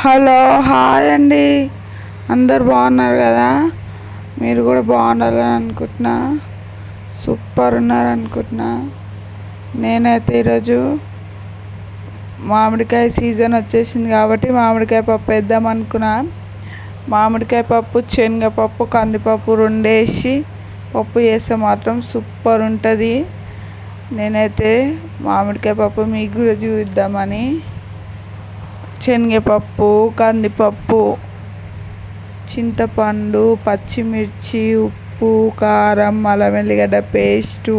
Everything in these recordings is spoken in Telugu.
హలో, హాయ్ అండి. అందరు బాగున్నారు కదా? మీరు కూడా బాగుండాలని అనుకుంటున్నా. సూపర్ ఉన్నారనుకుంటున్నా. నేనైతే ఈరోజు మామిడికాయ సీజన్ వచ్చేసింది కాబట్టి మామిడికాయ పప్పు వేద్దాం అనుకున్నా. మామిడికాయ పప్పు, శనగపప్పు, కందిపప్పు రెండేసి పప్పు చేస్తే మాత్రం సూపర్ ఉంటుంది. నేనైతే మామిడికాయ పప్పు మీకు కూడా చూద్దామని శనగపప్పు, కందిపప్పు, చింతపండు, పచ్చిమిర్చి, ఉప్పు, కారం, అల్లం వెల్లిగడ్డ పేస్టు,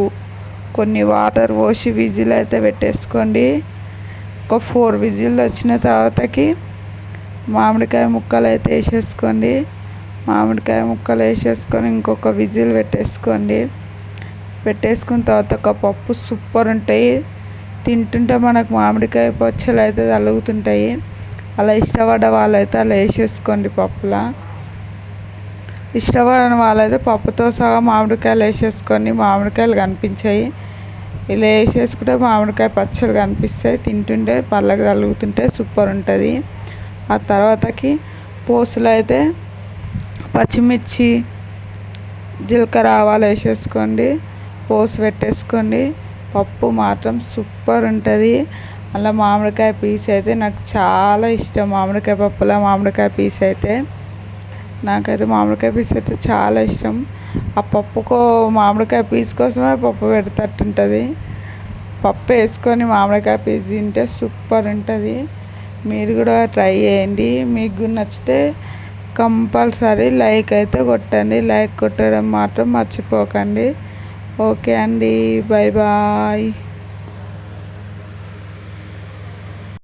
కొన్ని వాటర్ పోసి విజిల్ అయితే పెట్టేసుకోండి. ఒక 4 విజిల్ వచ్చిన తర్వాతకి మామిడికాయ ముక్కలు అయితే వేసేసుకోండి. మామిడికాయ ముక్కలు వేసేసుకొని ఇంకొక విజిల్ పెట్టేసుకోండి. పెట్టేసుకున్న తర్వాత ఒక పప్పు సూపర్ ఉంటాయి. తింటుంటే మనకు మామిడికాయ పచ్చళ్ళు అయితే తలుగుతుంటాయి. అలా ఇష్టపడ్డ వాళ్ళైతే అలా వేసేసుకోండి. పప్పులా ఇష్టపడని వాళ్ళైతే పప్పుతో సహా మామిడికాయలు వేసేసుకొని మామిడికాయలు కనిపించాయి. ఇలా వేసేసుకుంటే మామిడికాయ పచ్చళ్ళు కనిపిస్తాయి. తింటుంటే పళ్ళకి తలుగుతుంటే సూపర్ ఉంటుంది. ఆ తర్వాతకి పోసులు అయితే పచ్చిమిర్చి, జీలకర్ర, ఆవాలు వేసేసుకోండి. పోసు పెట్టేసుకోండి. పప్పు మాత్రం సూపర్ ఉంటుంది. అలా మామిడికాయ పీస్ అయితే నాకు చాలా ఇష్టం. మామిడికాయ పప్పులో మామిడికాయ పీస్ అయితే నాకైతే మామిడికాయ పీస్ అయితే చాలా ఇష్టం. ఆ పప్పుకో మామిడికాయ పీస్ కోసమే పప్పు పెడతట్టుంటుంది. పప్పు వేసుకొని మామిడికాయ పీస్ తింటే సూపర్ ఉంటుంది. మీరు కూడా ట్రై చేయండి. మీకు నచ్చితే కంపల్సరీ లైక్ అయితే కొట్టండి. లైక్ కొట్టడం మాత్రం మర్చిపోకండి. ఓకే అండి, బాయ్ బాయ్.